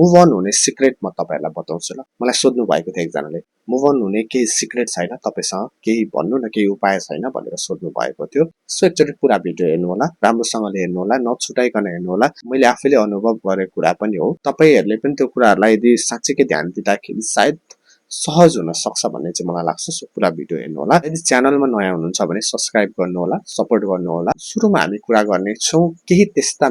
Move on हुने secret म तपाईहरुलाई बताउँछु ल। मलाई सोध्नु भएको थियो एकजनाले, मुभ अन हुने केही सिक्रेट छैन तपाईसँग, केही भन्नु न, केही उपाय छैन भनेर सोध्नु भएको थियो। सो एकचोटी पुरा भिडियो हेर्नु होला, राम्रोसँगले हेर्नु होला, नछुटाइकन हेर्नु होला। मैले आफैले अनुभव गरेको कुरा पनि हो। तपाईहरुले पनि त्यो कुराहरुलाई यदि साच्चैकै ध्यान दिँदाखेरि सायद सहज हुन सक्छ भन्ने चाहिँ मलाई लाग्छ। सो पुरा भिडियो हेर्नु होला। यदि च्यानलमा नयाँ हुनुहुन्छ भने सब्स्क्राइब गर्नु होला, सपोर्ट गर्नु होला। सुरुमा हामी कुरा गर्ने छौं केही त्यस्ता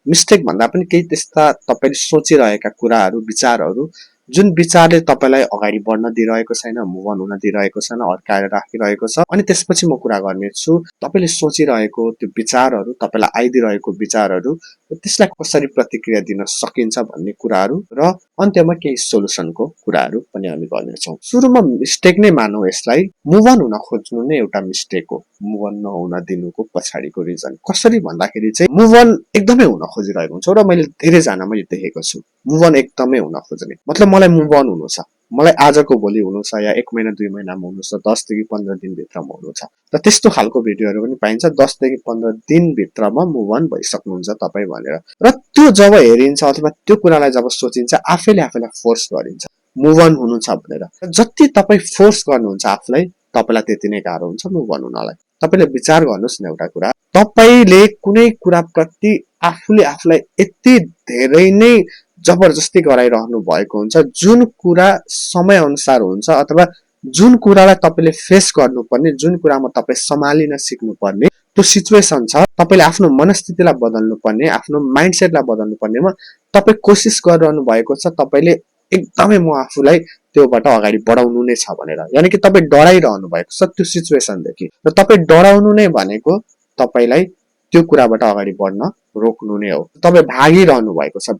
मिस्टेक भन्दा पनि केही त्यस्ता तपाईले सोचिरहेका कुराहरु, विचारहरु जुन विचारले तपाईलाई अगाडि बढ्न दिइरहेको छैन, मुभ अन हुन दिइरहेको छैन, अड्काएर राखिरहेको छ। अनि त्यसपछि म कुरा गर्ने छु तपाईले सोचिरहेको त्यो विचारहरु, तपाईलाई आइदिरहेको विचारहरु, त्यसलाई कसरी प्रतिक्रिया दिन सकिन्छ भन्ने कुराहरु र अन्त्यमा केही सोलुसनको कुराहरु पनि हामी गर्ने छौं। सुरुमा मिस्टेक नै मानौ यसलाई, मुभ अन हुन खोज्नु नै एउटा मिस्टेक हो। मुभ अन नहुन दिनुको पछाडीको रिजन कसरी भन्दाखेरि चाहिँ मुभ अन एकदमै हुन खोजिरहेको हुन्छ र मैले धेरै जनामा यो देखेको छु। मुभ अन एकदमै हुन खोज्ने मतलब मलाई मुभ अन हुनु छ, मलाई आजको भोलि हुनु छ, या 1 महिना 2 महिनामा हुनु छ, 10 देखि 15 दिन भित्रमा हुनु छ। र त्यस्तो खालको भिडियोहरु पनि पाइन्छ 10 देखि 15 दिन भित्रमा मुभ अन भइसक्नुहुन्छ तपाई भनेर। र त्यो जब हेरिन्छ अथवा त्यो कुरालाई जब सोचिन्छ आफैले आफैलाई फोर्स गरिन्छ मुभ अन हुनु छ भनेर। जति तपाई फोर्स गर्नुहुन्छ आफुलाई तपाईलाई त्यति नै गाह्रो हुन्छ मुभ अन हुनलाई। तपाईले विचार गर्नुस् न एउटा कुरा, तपाईले कुनै कुरा प्रति आफुले आफुलाई यति धेरै नै जबरजस्ती गराइरहनु भएको हुन्छ जुन कुरा समय अनुसार हुन्छ अथवा जुन कुरालाई तपाईले फेस गर्नुपर्ने, जुन कुरामा तपाई सम्हालिन सिक्नुपर्ने त्यो सिचुएसन छ। तपाईले आफ्नो मनस्थितिलाई बदल्नु पर्ने, आफ्नो माइन्डसेटलाई बदल्नु पर्नेमा तपाई कोसिस गरिरहनु भएको छ तपाईले एकदमै म आफुलाई त्योबाट अगाडि बढाउनु नै छ भनेर। यानि कि तपाई डराइरहनु भएको छ त्यो सिचुएसनदेखि र तपाई डराउनु नै भनेको तपाईलाई त्यो कुराबाट अगाडि बढ्न रोक्नु नै हो। तपाई भागिरहनु भएको छ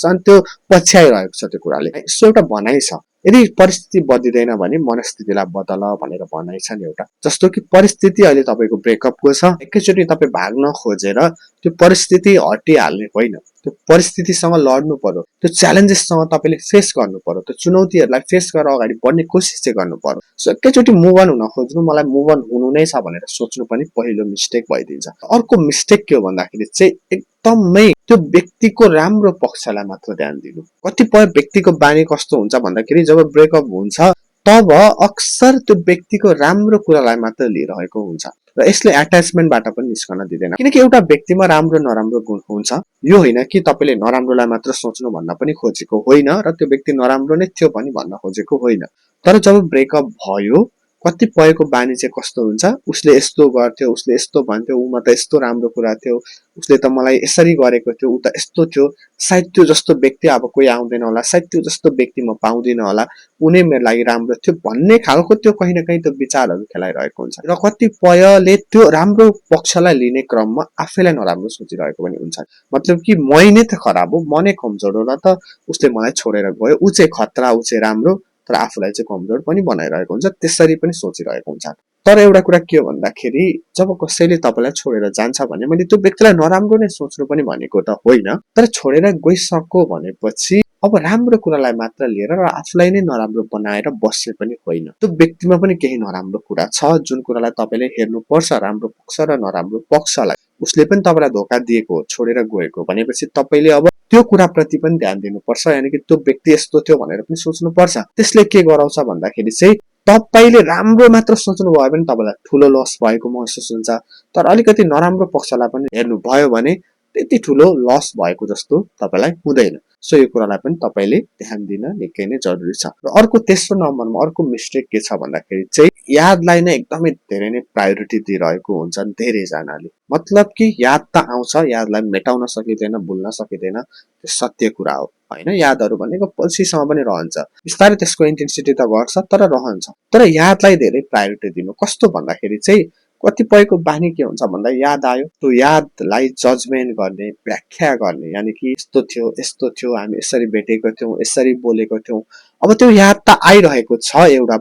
अनि त्यो पछ्याइरहेको छ त्यो कुराले। सो एउटा भनाइ छ, यदि परिस्थिति बदलिदैन भने मनस्थितिलाई बदल भनेर भनाइ छ नि एउटा। जस्तो कि परिस्थिति अहिले तपाईको ब्रेकअपको छ, एकैचोटी तपाई भाग्न खोजेर त्यो परिस्थिति हटिहाल्ने होइन। त्यो परिस्थितिसँग लड्नु पर्यो, त्यो च्यालेन्जेससँग तपाईले फेस गर्नु पर्यो, त्यो चुनौतीहरुलाई फेस गरेर अगाडि बढ्ने कोसिस चाहिँ गर्नु पर्यो। सो एकैचोटी मुभ अन हुन खोज्नु, मलाई मुभ अन हुनु नै छ भनेर सोच्नु पनि पहिलो मिस्टेक भइदिन्छ। अर्को मिस्टेक के हो भन्दाखेरि चाहिँ एकदमै त्यो व्यक्तिको राम्रो पक्षलाई मात्र ध्यान दिनु। कतिपय व्यक्तिको बानी कस्तो हुन्छ भन्दाखेरि जब ब्रेकअप हुन्छ तब अक्सर त्यो व्यक्तिको राम्रो कुरालाई मात्र लिइरहेको हुन्छ र यसले अट्याचमेन्टबाट पनि निस्कन दिँदैन। किनकि एउटा व्यक्तिमा राम्रो नराम्रो गुण हुन्छ, यो होइन कि तपाईले नराम्रोलाई मात्र सोच्नु भन्न पनि खोजेको होइन र त्यो व्यक्ति नराम्रो नै थियो पनि भन्न खोजेको होइन। तर जब ब्रेकअप भयो कतिपयको बानी चाहिँ कस्तो हुन्छ, उसले यस्तो गर्थ्यो, उसले यस्तो भन्थ्यो, उमा त यस्तो राम्रो कुरा थियो, उसले त मलाई यसरी गरेको थियो, उ त यस्तो थियो, सायद त्यो जस्तो व्यक्ति अब कोही आउँदैन होला, सायद त्यो जस्तो व्यक्ति म पाउँदिन होला, उनी मेरो लागि राम्रो थियो भन्ने खालको त्यो कहीं न कहीं त्यो विचारहरु खेलाइरहेको हुन्छ। र कतिपयले त्यो राम्रो पक्षलाई लिने क्रममा आफैलाई नराम्रो सोचिरहेको पनि हुन्छ। मतलब कि मै नै त खराब हो, म नै कमजोर हो, र त उसले मलाई छोडेर गयो, उ चाहिँ खतरा, उ चाहिँ राम्रो, तर आफुलाई चाहिँ कमजोर पनि बनाइरहेको हुन्छ, त्यसरी पनि सोचिरहेको हुन्छ। तर एउटा कुरा के हो भन्दाखेरि जब कसैले तपाईलाई छोडेर जान्छ भने मैले त्यो व्यक्तिलाई नराम्रो नै सोच्नु पनि भनेको त होइन, तर छोडेर गइसक्यो भनेपछि अब राम्रो कुरालाई मात्र लिएर र आफुलाई नै नराम्रो बनाएर बस्ने पनि होइन। त्यो व्यक्तिमा पनि केही नराम्रो कुरा छ जुन कुरालाई तपाईले हेर्नुपर्छ, राम्रो पक्ष र नराम्रो पक्षलाई। उसले पनि तपाईलाई धोका दिएको हो, छोडेर गएको भनेपछि तपाईले अब त्यो कुराप्रति पनि ध्यान दिनुपर्छ। यानि कि त्यो व्यक्ति यस्तो थियो भनेर पनि सोच्नुपर्छ। त्यसले के गराउँछ भन्दाखेरि चाहिँ तपाईले राम्रो मात्र सोच्नु भयो भने तपाईलाई ठूलो लस भएको महसुस हुन्छ, तर अलिकति नराम्रो पक्षलाई पनि हेर्नु भयो भने त्यति ठूलो लस भएको जस्तो तपाईलाई हुँदैन। सो यो कुरालाई पनि तपाईले ध्यान दिन निकै नै जरुरी छ। र अर्को तेस्रो नम्बरमा अर्को मिस्टेक के छ भन्दाखेरि चाहिँ यादलाई नै एकदमै धेरै नै प्रायोरिटी दिइरहेको हुन्छन् धेरै जनाले। मतलब कि याद त आउँछ, यादलाई मेटाउन सकिदैन, भुल्न सकिदैन, त्यो सत्य कुरा हो हैन। यादहरु भनेको पछिसम्म पनि रहन्छ, बिस्तारै त्यसको इन्टेन्सिटी त घट्छ तर रहन्छ। तर यादलाई धेरै प्रायोरिटी दिनु। कस्तो भन्दाखेरि चाहिँ कतिपयको बानी के हुन्छ भन्दा याद आयो, त्यो यादलाई जजमेन्ट गर्ने, व्याख्या गर्ने, यानि कि यस्तो थियो, हामी यसरी भेटेको थियौं, यसरी बोलेको थियौं। अब त्यो याद त आइरहेको छ एउटा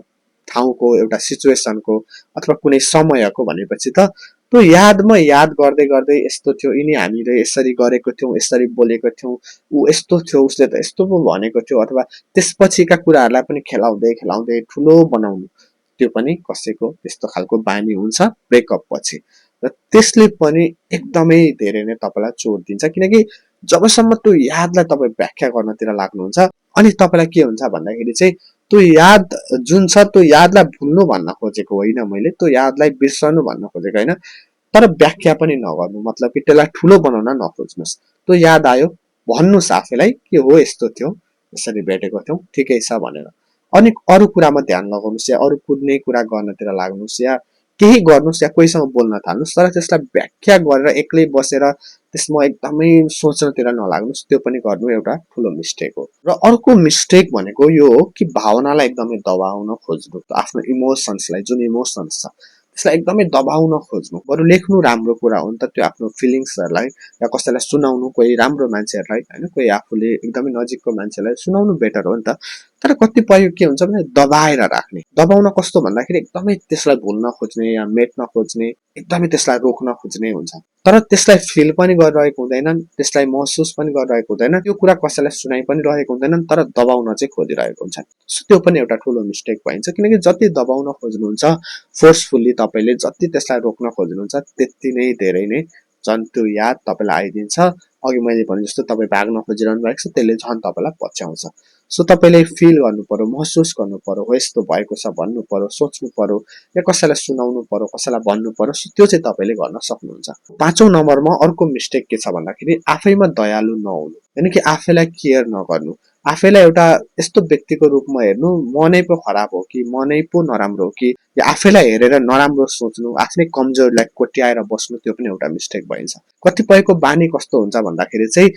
ठाउँको, एउटा सिचुएसनको अथवा कुनै समयको भनेपछि त त्यो यादमा याद गर्दै गर्दै यस्तो थियो, यिनी हामीले यसरी गरेको थियौं, यसरी बोलेको थियौं, उ यस्तो थियो, उसले त यस्तो पो भनेको थियो, अथवा त्यसपछिका कुराहरुलाई पनि खेलाउँदै ठूलो बनाउनु, त्यो पनि कसैको त्यस्तो खालको बानी हुन्छ ब्रेकअप पछि। र त्यसले पनि एकदमै धेरै नै तपाईलाई चोट दिन्छ। किनकि जबसम्म त्यो यादलाई तपाईँ व्याख्या गर्नतिर लाग्नुहुन्छ अनि तपाईँलाई के हुन्छ भन्दाखेरि चाहिँ त्यो याद जुन छ त्यो यादलाई भुल्नु भन्न खोजेको होइन, मैले त्यो यादलाई बिर्सनु भन्न खोजेको होइन, तर व्याख्या पनि नगर्नु, मतलब कि त्यसलाई ठुलो बनाउन नखोज्नुहोस्। त्यो याद आयो भन्नुहोस् आफैलाई कि हो यस्तो थियो, यसरी भेटेको थियौँ, ठिकै छ भनेर। अनि अरू कुरामा ध्यान लगाउनुहोस् या अरू कुनै कुरा गर्नतिर लाग्नुहोस् या केही गर्नुहोस् या कोहीसँग बोल्न थाल्नुहोस्, तर त्यसलाई व्याख्या गरेर एक्लै बसेर त्यसमा एकदमै सोच्नतिर नलाग्नुहोस्। त्यो पनि गर्नु एउटा ठुलो मिस्टेक हो। र अर्को मिस्टेक भनेको यो हो कि भावनालाई एकदमै दबाउन खोज्नु, आफ्नो इमोसन्सलाई, जुन इमोसन्स छ त्यसलाई एकदमै दबाउन खोज्नु। बरु लेख्नु राम्रो कुरा हो नि त, त्यो आफ्नो फिलिङ्सहरूलाई या कसैलाई सुनाउनु, कोही राम्रो मान्छेहरूलाई होइन, कोही आफूले एकदमै नजिकको मान्छेलाई सुनाउनु बेटर हो नि त। तर कतिपय के हुन्छ भने दबाएर राख्ने। दबाउन कस्तो भन्दाखेरि एकदमै त्यसलाई भुल्न खोज्ने या मेट्न खोज्ने, एकदमै त्यसलाई रोक्न खोज्ने हुन्छ। तर त्यसलाई फिल पनि गरिरहेको हुँदैनन्, त्यसलाई महसुस पनि गरिरहेको हुँदैन, त्यो कुरा कसैलाई सुनाइ पनि रहेको हुँदैनन्, तर दबाउन चाहिँ खोजिरहेको हुन्छ। सो त्यो पनि एउटा ठुलो मिस्टेक भइन्छ, किनकि जति दबाउन खोज्नुहुन्छ फोर्सफुल्ली, तपाईँले जति त्यसलाई रोक्न खोज्नुहुन्छ त्यति नै धेरै नै झन् त्यो याद तपाईँलाई आइदिन्छ। अघि मैले भने जस्तो तपाईँ भाग्न खोजिरहनु भएको छ, त्यसले झन् तपाईँलाई पछ्याउँछ। सो तपाईँले फिल गर्नु पर्यो, महसुस गर्नु पर्यो, हो यस्तो भएको छ भन्नु पर्यो, सोच्नु पर्यो या कसैलाई सुनाउनु पर्यो, कसैलाई भन्नु पर्यो। सो त्यो चाहिँ तपाईँले गर्न सक्नुहुन्छ। 5औं नम्बरमा अर्को मिस्टेक के छ भन्दाखेरि आफैमा दयालु नहुनु, यानि कि आफैलाई केयर नगर्नु। आफैलाई एउटा यस्तो व्यक्तिको रूपमा हेर्नु, म नै पो खराब हो कि, म नै पो नराम्रो हो कि, या आफैलाई हेरेर नराम्रो सोच्नु, आफ्नै कमजोरीलाई कोट्याएर बस्नु, त्यो पनि एउटा मिस्टेक भइन्छ। कतिपयको बानी कस्तो हुन्छ भन्दाखेरि चाहिँ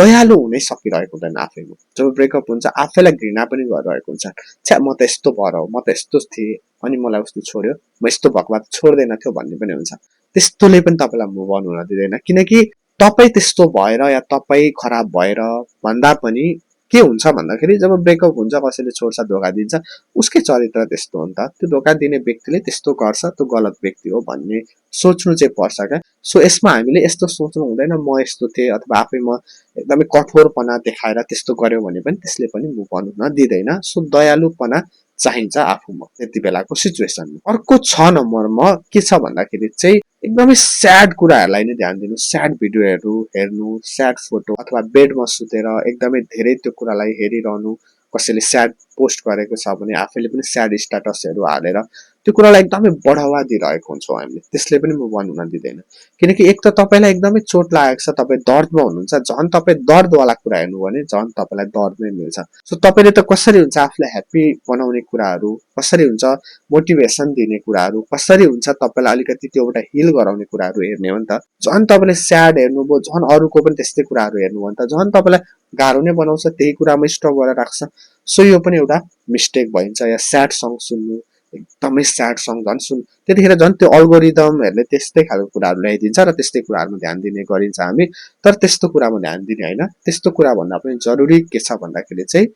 दयालु हुनै सकिरहेको हुँदैन आफैमा। जब ब्रेकअप हुन्छ आफैलाई घृणा पनि गरिरहेको हुन्छ, छ्या म त यस्तो भएर हो, म त यस्तो थिएँ अनि मलाई उसले छोड्यो, म यस्तो भएको भए त छोड्दैन थियो भन्ने पनि हुन्छ। त्यस्तोले पनि तपाईँलाई मुभ अन हुन दिँदैन, किनकि तपाईँ त्यस्तो भएर या तपाईँ खराब भएर भन्दा पनि के हुन्छ भन्दाखेरि जब ब्रेकअप हुन्छ, कसैले छोड्छ, धोका दिन्छ, उसकै चरित्र त्यस्तो हो नि त, त्यो धोका दिने व्यक्तिले त्यस्तो गर्छ, त्यो गलत व्यक्ति हो भन्ने सोच्नु चाहिँ पर्छ क्या। सो यसमा हामीले यस्तो सोच्नु हुँदैन म यस्तो थिएँ अथवा आफैमा एकदमै कठोरपना देखाएर त्यस्तो गर्यो भने पनि त्यसले पनि मुभ अन हुन दिँदैन। सो दयालुपना चाहिन्छ आफूमा त्यति बेलाको सिचुएसनमा। अर्को 6 नम्बरमा के छ भन्दाखेरि चाहिँ एकदमै स्याड कुराहरूलाई नै ध्यान दिनु। स्याड भिडियोहरू हेर्नु, स्याड फोटो अथवा बेडमा सुतेर एकदमै धेरै त्यो कुरालाई हेरिरहनु। कसैले स्याड पोस्ट गरेको छ भने आफैले पनि स्याड स्ट्याटसहरू हालेर त्यो कुरालाई एकदमै बढावा दिइरहेको हुन्छौँ हामीले, त्यसले पनि मुभ अन हुन दिँदैन। किनकि एक त तपाईँलाई एकदमै चोट लागेको छ, तपाईँ दर्दमा हुनुहुन्छ, झन् तपाईँ दर्दवाला कुरा हेर्नु भने झन् तपाईँलाई दर्द नै मिल्छ। सो तपाईँले त कसरी हुन्छ आफूलाई ह्याप्पी बनाउने कुराहरू, कसरी हुन्छ मोटिभेसन दिने कुराहरू, कसरी हुन्छ तपाईँलाई अलिकति त्योबाट हिल गराउने कुराहरू हेर्ने हो नि त। झन् तपाईँले स्याड हेर्नुभयो, झन् अरूको पनि त्यस्तै कुराहरू हेर्नुभयो भने त झन् तपाईँलाई गाह्रो नै बनाउँछ, त्यही कुरामा स्टक गरेर राख्छ। सो यो पनि एउटा मिस्टेक भइन्छ। या स्याड सङ सुन्नु, एकदमै स्याड सङ झन् सुन्नु, त्यतिखेर झन् त्यो अल्गोरिदमहरूले त्यस्तै खालको कुराहरू ल्याइदिन्छ र त्यस्तै कुराहरूमा ध्यान दिने गरिन्छ हामी। तर त्यस्तो कुरामा ध्यान दिने होइन, त्यस्तो कुरा भन्दा पनि जरुरी के छ भन्दाखेरि चाहिँ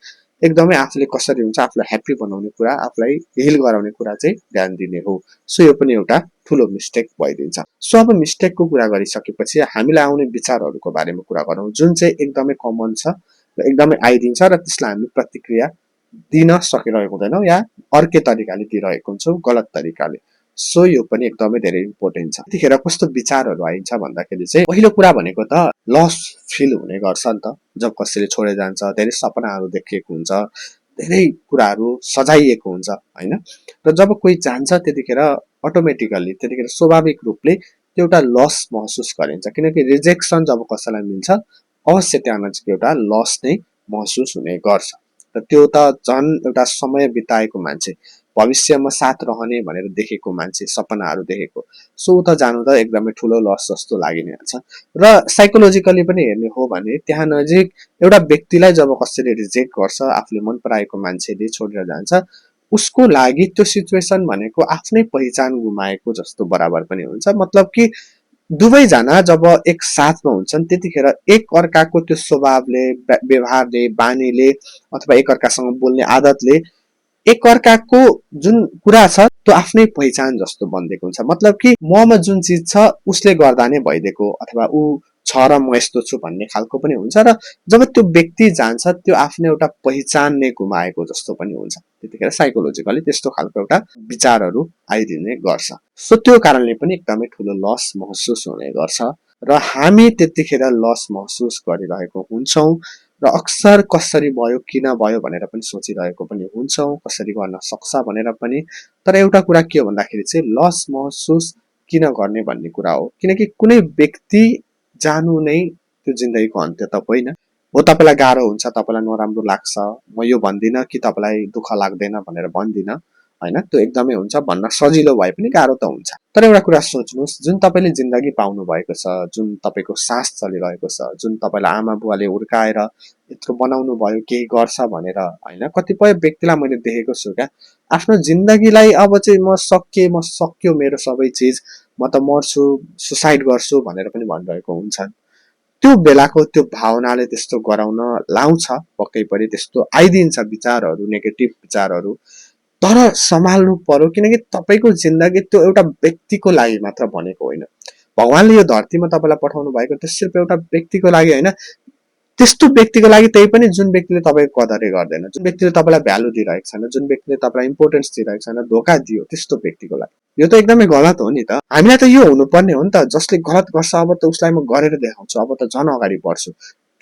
एकदमै आफूले कसरी हुन्छ आफूलाई ह्याप्पी बनाउने कुरा, आफूलाई हिल गराउने कुरा चाहिँ ध्यान दिने हो। सो यो पनि एउटा ठुलो मिस्टेक भइदिन्छ। सो अब मिस्टेकको कुरा गरिसकेपछि हामीलाई आउने विचारहरूको बारेमा कुरा गरौँ, जुन चाहिँ एकदमै कमन छ र एकदमै आइदिन्छ र त्यसलाई हामी प्रतिक्रिया दिन सकिरहेको हुँदैनौँ या अर्कै तरिकाले दिइरहेको हुन्छौँ, गलत तरिकाले। सो यो पनि एकदमै धेरै इम्पोर्टेन्ट छ। त्यतिखेर कस्तो विचारहरू आइन्छ भन्दाखेरि चाहिँ पहिलो कुरा भनेको त लस फिल हुने गर्छ नि त। जब कसैले छोडेर जान्छ, धेरै सपनाहरू देखिएको हुन्छ, धेरै कुराहरू सजाइएको हुन्छ होइन। र जब कोही जान्छ त्यतिखेर अटोमेटिकल्ली, त्यतिखेर स्वाभाविक रूपले त्यो एउटा लस महसुस गरिन्छ, किनकि रिजेक्सन जब कसैलाई मिल्छ अवश्य त्यहाँ नजिक एउटा लस नै महसुस हुने गर्छ। र त्यो त झन् एउटा समय बिताएको मान्छे, भविष्यमा साथ रहने भनेर देखेको मान्छे, सपनाहरू देखेको, सो त जानु त एकदमै ठुलो लस जस्तो लागि नै हाल्छ। र साइकोलोजिकली पनि हेर्ने हो भने त्यहाँ नजिक एउटा व्यक्तिलाई जब कसैले रिजेक्ट गर्छ, आफूले मन पराएको मान्छेले छोडेर जान्छ, उसको लागि त्यो सिचुएसन भनेको आफ्नै पहिचान गुमाएको जस्तो बराबर पनि हुन्छ। मतलब कि दुवैजना जब एक साथमा हुन्छन् त्यतिखेर एक अर्काको त्यो स्वभावले, व्यवहारले, बानीले अथवा एक अर्कासँग बोल्ने आदतले एक अर्काको जुन कुरा छ त्यो आफ्नै पहिचान जस्तो बनिदिएको हुन्छ। मतलब कि ममा जुन चिज छ उसले गर्दा नै भइदिएको अथवा ऊ छ र म यस्तो छु भन्ने खालको पनि हुन्छ। र जब त्यो व्यक्ति जान्छ त्यो आफ्नो एउटा पहिचान नै गुमाएको जस्तो पनि हुन्छ। त्यतिखेर साइकोलोजिकली त्यस्तो खालको एउटा विचारहरू आइदिने गर्छ। सो त्यो कारणले पनि एकदमै ठुलो लस महसुस हुने गर्छ। र हामी त्यतिखेर लस महसुस गरिरहेको हुन्छौँ र अक्सर कसरी भयो किन भयो भनेर पनि सोचिरहेको पनि हुन्छौँ, कसरी गर्न सक्छ भनेर पनि। तर एउटा कुरा के हो भन्दाखेरि चाहिँ लस महसुस किन गर्ने भन्ने कुरा हो, किनकि कुनै व्यक्ति जानु नै त्यो जिन्दगीको अन्त्य त होइन हो। तपाईँलाई गाह्रो हुन्छ, तपाईँलाई नराम्रो लाग्छ, म यो भन्दिनँ कि तपाईँलाई दुःख लाग्दैन भनेर भन्दिनँ होइन, त्यो एकदमै हुन्छ, भन्न सजिलो भए पनि गाह्रो त हुन्छ। तर एउटा कुरा सोच्नुहोस्, जुन तपाईँले जिन्दगी पाउनु भएको छ, जुन तपाईँको सास चलिरहेको छ, जुन तपाईँलाई आमा बुवाले हुर्काएर यत्रो बनाउनु भयो केही गर्छ भनेर होइन, कतिपय व्यक्तिलाई मैले देखेको छु क्या, आफ्नो जिन्दगीलाई अब चाहिँ म सक्यो मेरो सबै चिज, म त मर्छु, सुसाइड गर्छु भनेर पनि भनिरहेको हुन्छन्। त्यो बेलाको त्यो भावनाले त्यस्तो गराउन लाउँछ, पक्कै पनि त्यस्तो आइदिन्छ विचारहरू, नेगेटिभ विचारहरू। तर सम्हाल्नु पर्यो, किनकि तपाईँको जिन्दगी त्यो एउटा व्यक्तिको लागि मात्र बनेको होइन। भगवानले यो धरतीमा तपाईँलाई पठाउनु भएको त्यो सिर्फ एउटा व्यक्तिको लागि होइन, त्यस्तो व्यक्तिको लागि, त्यही पनि जुन व्यक्तिले तपाईँको कदरै गर्दैन, जुन व्यक्तिले तपाईँलाई भ्यालु दिइरहेको छैन, जुन व्यक्तिले तपाईँलाई इम्पोर्टेन्स दिइरहेको छैन, धोका दियो त्यस्तो व्यक्तिको लागि। यो त एकदमै गलत हो नि त। हामीलाई त यो हुनुपर्ने हो नि त, जसले गलत गर्छ अब त उसलाई म गरेर देखाउँछु, अब त झन् अगाडि बढ्छु,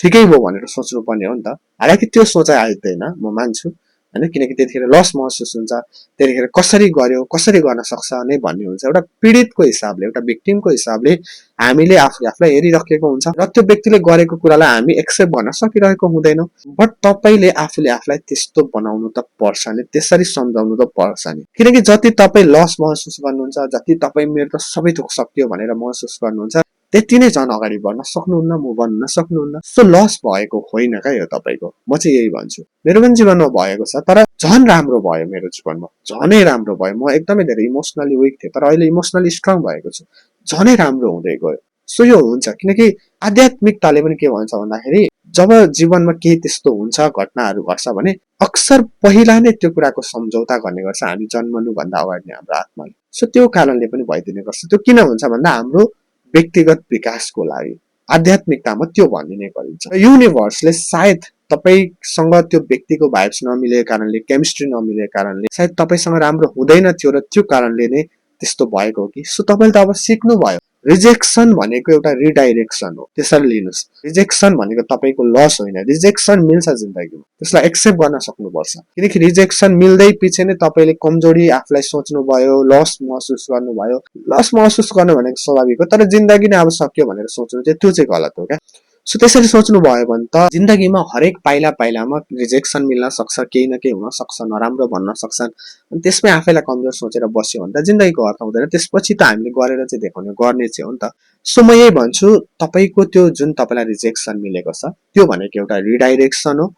ठिकै भयो भनेर सोच्नुपर्ने हो नि त। हालाकि त्यो सोचाइ आइदैन, म मान्छु होइन, किनकि त्यतिखेर लस महसुस हुन्छ, त्यतिखेर कसरी गर्यो, कसरी गर्न सक्छ नै भन्ने हुन्छ। एउटा पीडितको हिसाबले, एउटा भिक्टिमको हिसाबले हामीले आफूलाई हेरिराखेको हुन्छ र त्यो व्यक्तिले गरेको कुरालाई हामी एक्सेप्ट गर्न सकिरहेको हुँदैनौँ। बट तपाईँले आफूले आफूलाई त्यस्तो बनाउनु त पर्छ नि, त्यसरी सम्झाउनु त पर्छ नि, किनकि जति तपाईँ लस महसुस गर्नुहुन्छ, जति तपाईँ मेरो त सबै थोक सक्यो भनेर महसुस गर्नुहुन्छ, त्यति नै झन् अगाडि बढ्न सक्नुहुन्न, मुभ अन हुन सक्नुहुन्न। सो लस भएको होइन क्या यो तपाईँको, म चाहिँ यही भन्छु। मेरो पनि जीवनमा भएको छ, तर झन् राम्रो भयो मेरो जीवनमा, झनै राम्रो भयो। म एकदमै धेरै इमोसनली विक थिएँ, तर अहिले इमोसनली स्ट्रङ भएको छु, झनै राम्रो हुँदै गयो। सो यो हुन्छ, किनकि आध्यात्मिकताले पनि के भन्छ भन्दाखेरि जब जीवनमा केही त्यस्तो हुन्छ, घटनाहरू घट्छ भने अक्सर पहिला नै त्यो कुराको सम्झौता गर्ने गर्छ हामी जन्मनुभन्दा अगाडि नै हाम्रो आत्माले। सो त्यो कारणले पनि भइदिने गर्छ। त्यो किन हुन्छ भन्दा हाम्रो व्यक्तिगत विकासको लागि, आध्यात्मिकतामा त्यो भनिने गरिन्छ। युनिभर्सले सायद तपाईँसँग त्यो व्यक्तिको भाइब्स नमिलेको कारणले, केमिस्ट्री नमिलेको कारणले सायद तपाईँसँग राम्रो हुँदैन थियो र त्यो कारणले नै त्यस्तो भएको हो कि। सो तपाईँले त अब सिक्नुभयो, रिजेक्सन भनेको एउटा रिडाइरेक्सन हो, त्यसरी लिनुहोस्। रिजेक्सन भनेको तपाईँको लस होइन, रिजेक्सन मिल्छ जिन्दगीमा, त्यसलाई एक्सेप्ट गर्न सक्नुपर्छ। किनकि रिजेक्सन मिल्दै पछि नै तपाईँले कमजोरी आफूलाई सोच्नुभयो, लस महसुस गर्नुभयो। लस महसुस गर्नु भनेको स्वाभाविक हो, तर जिन्दगी नै अब सक्यो भनेर सोच्नु चाहिँ त्यो चाहिँ गलत हो क्या। सो त्यसरी सोच्नुभयो भने त जिन्दगीमा हरेक पाइला पाइलामा रिजेक्सन मिल्न सक्छ, केही न केही हुन सक्छ, नराम्रो भन्न सक्छन्, अनि त्यसमै आफैलाई कमजोर सोचेर बस्यो भने त जिन्दगीको अर्थ हुँदैन। त्यसपछि त हामीले गरेर चाहिँ देखाउने, गर्ने चाहिँ हो नि त। सो म यही भन्छु, तपाईँको त्यो जुन तपाईँलाई रिजेक्सन मिलेको छ त्यो भनेको एउटा रिडाइरेक्सन हो।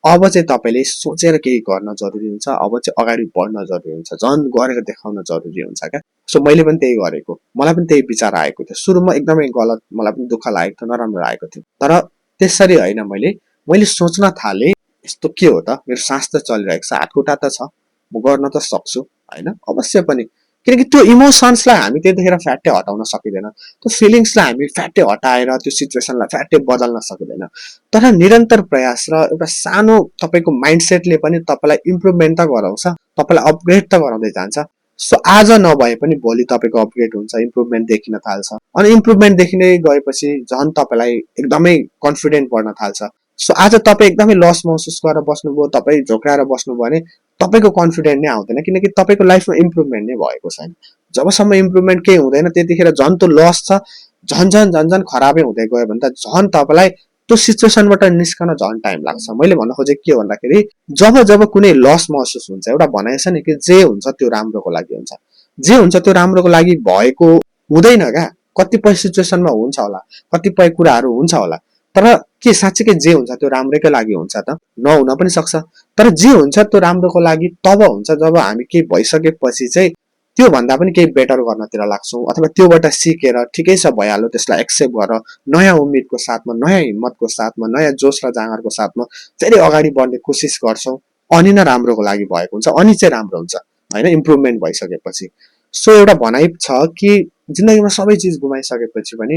अब चाहिँ तपाईँले सोचेर केही गर्न जरुरी हुन्छ, अब चाहिँ अगाडि बढ्न जरुरी हुन्छ, झन् गरेर देखाउन जरुरी हुन्छ क्या। सो मैले पनि त्यही गरेको, मलाई पनि त्यही विचार आएको थियो। सुरुमा एकदमै गलत, मलाई पनि दुःख लागेको थियो, नराम्रो लागेको थियो, तर त्यसरी होइन, मैले सोच्न थालेँ यस्तो के हो त, मेरो सास त चलिरहेको छ, हातखुट्टा त छ, म गर्न त सक्छु होइन, अवश्य पनि। किनकि त्यो इमोसन्सलाई हामी त्यतिखेर फ्याट्टै हटाउन सकिँदैन, त्यो फिलिङ्सलाई हामी फ्याट्टै हटाएर त्यो सिचुएसनलाई फ्याट्टै बदल्न सकिँदैन। तर निरन्तर प्रयास र एउटा सानो तपाईँको माइन्डसेटले पनि तपाईँलाई इम्प्रुभमेन्ट त गराउँछ, तपाईँलाई अपग्रेड त गराउँदै जान्छ। सो आज नभए पनि भोलि तपाईँको अपग्रेड हुन्छ, इम्प्रुभमेन्ट देखिन थाल्छ, अनि इम्प्रुभमेन्ट देखिँदै गएपछि झन् तपाईँलाई एकदमै कन्फिडेन्ट बढ्न थाल्छ। सो आज तपाईँ एकदमै लस महसुस गरेर बस्नुभयो, तपाईँ झोक्राएर बस्नुभयो भने तपाईँको कन्फिडेन्ट नै आउँदैन, किनकि तपाईँको लाइफमा इम्प्रुभमेन्ट नै भएको छैन। जबसम्म इम्प्रुभमेन्ट केही हुँदैन त्यतिखेर झन् त्यो लस छ, झन् खराबै हुँदै गयो भने त झन् तपाईँलाई त्यो सिचुएसनबाट निस्कन झन् टाइम लाग्छ। मैले भन्न खोजेको के भन्दाखेरि जब कुनै लस महसुस हुन्छ, एउटा भनाइ छ नि कि जे हुन्छ त्यो राम्रोको लागि हुन्छ, जे हुन्छ त्यो राम्रोको लागि भएको हुँदैन क्या। कतिपय सिचुएसनमा हुन्छ होला, कतिपय कुराहरू हुन्छ होला, तर के साँच्चीकै जे हुन्छ त्यो राम्रैकै लागि हुन्छ त? नहुन पनि सक्छ। तर जे हुन्छ त्यो राम्रोको लागि तब हुन्छ जब हामी केही भइसकेपछि चाहिँ त्यो भन्दा पनि केही बेटर गर्नतिर लाग्छौँ, अथवा त्योबाट सिकेर ठिकै छ भइहाल्यो त्यसलाई एक्सेप्ट गरेर नयाँ उम्मेदको साथमा, नयाँ हिम्मतको साथमा, नयाँ जोस र जाँगरको साथमा फेरि अगाडि बढ्ने कोसिस गर्छौँ, अनि नै राम्रोको लागि भएको हुन्छ, अनि चाहिँ राम्रो हुन्छ होइन, इम्प्रुभमेन्ट भइसकेपछि। सो एउटा भनाइ छ कि जिन्दगीमा सबै चिज गुमाइसकेपछि पनि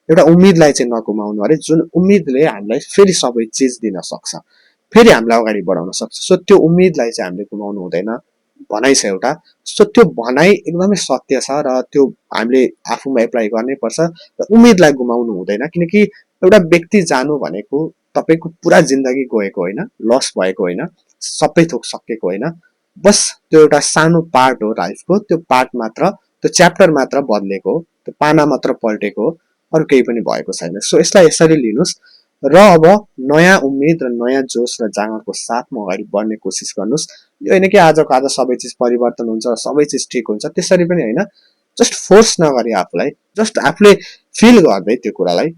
एउटा उम्मेदलाई चाहिँ नगुमाउनु अरे, जुन उम्मेदले हामीलाई फेरि सबै चिज दिन सक्छ, फेरि हामीलाई अगाडि बढाउन सक्छ। सो त्यो उम्मेदलाई चाहिँ हामीले गुमाउनु हुँदैन। भनाइ छ एउटा। सो त्यो भनाइ एकदमै सत्य छ र त्यो हामीले आफूमा एप्लाई गर्नै पर्छ र उम्मेदलाई गुमाउनु हुँदैन, किनकि एउटा व्यक्ति जानु भनेको तपाईको पुरा जिन्दगी गएको होइन, लस भएको होइन, सबै थोक सकेको होइन, बस त्यो एउटा सानो पार्ट हो लाइफको। त्यो पार्ट मात्र, त्यो च्याप्टर मात्र बदलेको हो, त्यो पाना मात्र पल्टेको हो, अरू केही पनि भएको छैन। सो यसलाई यसरी लिनुस् र अब नयाँ उम्मेद र नयाँ जोस र जाँगरको साथमा अगाडि बढ्ने कोसिस गर्नुस्। यो होइन कि आजको आज सबै चिज परिवर्तन हुन्छ, सबै चिज ठिक हुन्छ, त्यसरी पनि होइन। जस्ट फोर्स नगरी आफूलाई, जस्ट आफूले फिल गर्दै त्यो कुरालाई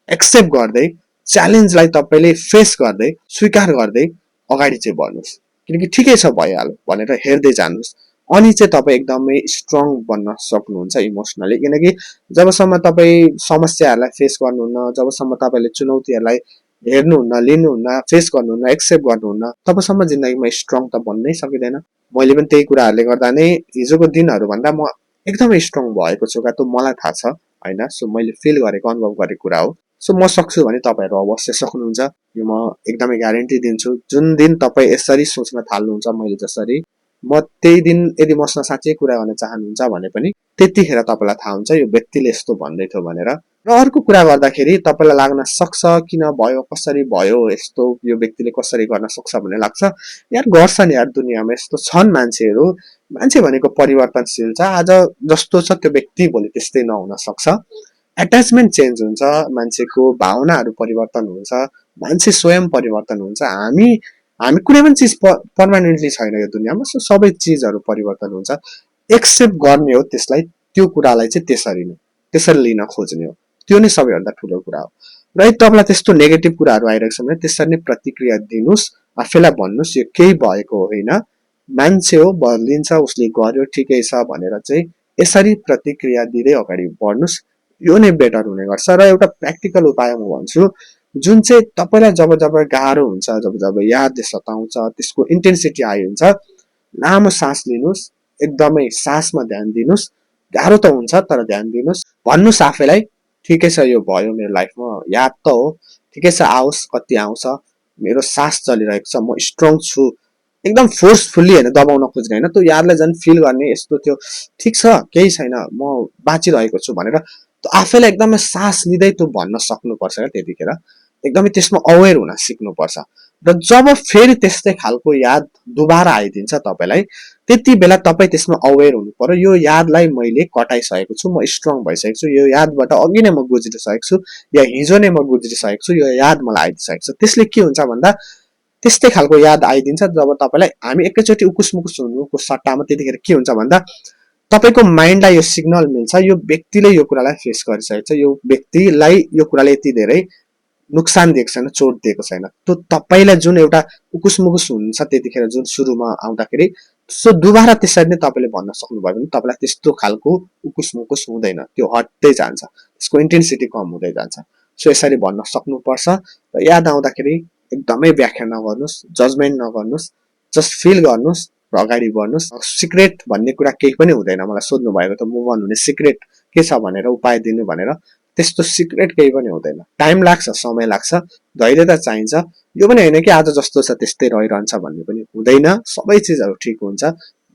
एक्सेप्ट गर्दै, च्यालेन्जलाई तपाईँले फेस गर्दै, स्वीकार गर्दै अगाडि चाहिँ बढ्नुस्। किनकि ठिकै छ भइहाल्यो भनेर हेर्दै जानुहोस्। अनि चाहिँ तपाईँ एकदमै स्ट्रङ बन्न सक्नुहुन्छ इमोसनली। किनकि जबसम्म तपाईँ समस्याहरूलाई फेस गर्नुहुन्न, जबसम्म तपाईँले चुनौतीहरूलाई हेर्नुहुन्न, लिनुहुन्न, फेस गर्नुहुन्न, एक्सेप्ट गर्नुहुन्न, तबसम्म जिन्दगीमा स्ट्रङ त बन्नै सकिँदैन। मैले पनि त्यही कुराहरूले गर्दा नै हिजोको दिनहरूभन्दा म एकदमै स्ट्रङ भएको छु, क्या त मलाई थाहा छ होइन। सो मैले फिल गरेको, अनुभव गरेको कुरा हो। सो म सक्छु भने तपाईँहरू अवश्य सक्नुहुन्छ, यो म एकदमै ग्यारेन्टी दिन्छु। जुन दिन तपाईँ यसरी सोच्न थाल्नुहुन्छ मैले जसरी, म त्यही दिन यदि मसँग साँच्चै कुरा गर्न चाहनुहुन्छ भने पनि त्यतिखेर तपाईँलाई थाहा हुन्छ यो व्यक्तिले यस्तो भन्दै थियो भनेर। र अर्को कुरा गर्दाखेरि तपाईँलाई लाग्न सक्छ किन भयो, कसरी भयो यस्तो, यो व्यक्तिले कसरी गर्न सक्छ भन्ने लाग्छ। यार गर्छ नि यार, दुनियाँमा यस्तो छन् मान्छेहरू। मान्छे भनेको परिवर्तनशील छ, आज जस्तो छ त्यो व्यक्ति भोलि त्यस्तै नहुन सक्छ। एट्याचमेन्ट चेन्ज हुन्छ, मान्छेको भावनाहरू परिवर्तन हुन्छ, मान्छे स्वयं परिवर्तन हुन्छ। हामी हामी कुनै पनि चिज पर्मानेन्टली छैन यो दुनियाँमा। सो सबै चिजहरू परिवर्तन हुन्छ, एक्सेप्ट गर्ने हो त्यसलाई, त्यो कुरालाई चाहिँ त्यसरी लिन खोज्ने हो। त्यो नै सबैभन्दा ठुलो कुरा हो। र यदि तपाईँलाई त्यस्तो नेगेटिभ कुराहरू आइरहेको छ भने त्यसरी नै प्रतिक्रिया दिनुहोस्, आफैलाई भन्नुहोस् यो केही भएको होइन, मान्छे हो, बदलिन्छ, उसले गर्यो ठिकै छ भनेर चाहिँ यसरी प्रतिक्रिया दिँदै अगाडि बढ्नुहोस्। यो नै बेटर हुने गर्छ। र एउटा प्र्याक्टिकल उपाय म भन्छु, जुन चाहिँ तपाईँलाई जब जब गाह्रो हुन्छ, जब जब यादले सताउँछ, त्यसको इन्टेन्सिटी हाई हुन्छ, लामो सास लिनुहोस्, एकदमै सासमा ध्यान दिनुहोस्। गाह्रो त हुन्छ तर ध्यान दिनुहोस्, भन्नुहोस् आफैलाई ठिकै छ यो भयो मेरो लाइफमा, याद त हो, ठिकै छ आओस्, कति आउँछ, मेरो सास चलिरहेको छ, म स्ट्रङ छु। एकदम फोर्सफुल्ली होइन, दबाउन खोज्ने होइन, त्यो यादलाई झन् फिल गर्ने, यस्तो त्यो ठिक छ केही छैन म बाँचिरहेको छु भनेर आफैलाई एकदमै सास लिँदै त्यो भन्न सक्नुपर्छ क्या। त्यतिखेर एकदमै त्यसमा अवेर हुन सिक्नुपर्छ। र जब फेरि त्यस्तै खालको याद दुबारा आइदिन्छ तपाईँलाई, त्यति बेला तपाईँ त्यसमा अवेर हुनु पर्यो, यो यादलाई मैले कटाइसकेको छु, म स्ट्रङ भइसकेको छु, यो यादबाट अघि नै म गुज्रिसकेको छु, या हिजो नै म गुज्रिसकेको छु, यो याद मलाई आइदिसकेको छ। त्यसले के हुन्छ भन्दा त्यस्तै खालको याद आइदिन्छ जब तपाईँलाई, हामी एकैचोटि उकुस मुकुस हुनुको सट्टामा त्यतिखेर के हुन्छ भन्दा तपाईँको माइन्डलाई यो सिग्नल मिल्छ यो व्यक्तिले यो कुरालाई फेस गरिसकेको छ, यो व्यक्तिलाई यो कुराले यति धेरै नोक्सान दिएको छैन, चोट दिएको छैन। त्यो तपाईँलाई जुन एउटा उकुस मुकुस हुन्छ त्यतिखेर जुन सुरुमा आउँदाखेरि, सो दुबारा त्यसरी नै तपाईँले भन्न सक्नुभयो भने तपाईँलाई त्यस्तो खालको उकुस मुकुस हुँदैन, त्यो हट्दै जान्छ, त्यसको इन्टेन्सिटी कम हुँदै जान्छ। सो यसरी भन्न सक्नुपर्छ। र याद आउँदाखेरि एकदमै व्याख्या नगर्नुहोस्, जजमेन्ट नगर्नुहोस्, जस्ट फिल गर्नुहोस् र अगाडि बढ्नुहोस्। सिक्रेट भन्ने कुरा केही पनि हुँदैन, मलाई सोध्नु भएको त मुभ अन हुने सिक्रेट के छ भनेर, उपाय दिनु भनेर, त्यस्तो सिक्रेट केही पनि हुँदैन। टाइम लाग्छ, समय लाग्छ, धैर्य त चाहिन्छ। यो पनि होइन कि आज जस्तो छ त्यस्तै रहिरहन्छ भन्ने पनि हुँदैन, सबै चिजहरू ठिक हुन्छ।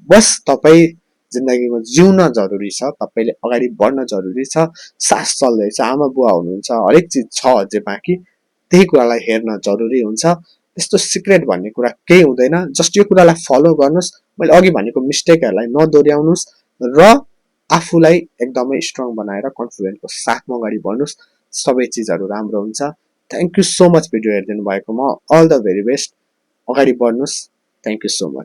बस तपाईँ जिन्दगीमा जिउन जरुरी छ, तपाईँले अगाडि बढ्न जरुरी छ, सास चल्दैछ, आमा बुवा हुनुहुन्छ, हरेक चिज छ अझै बाँकी, त्यही कुरालाई हेर्न जरुरी हुन्छ। त्यस्तो सिक्रेट भन्ने कुरा केही हुँदैन, जस्ट यो कुरालाई फलो गर्नुहोस्, मैले अघि भनेको मिस्टेकहरूलाई नदोहोऱ्याउनुहोस् र आफूलाई एकदमै स्ट्रङ बनाएर कन्फिडेन्टको साथमा अगाडि बढ्नुहोस्, सबै चिजहरू राम्रो हुन्छ। Thank you so much video हेरिदिनु भएकोमा, अल द भेरी बेस्ट, अगाडि बढ्नुहोस्। Thank you so much.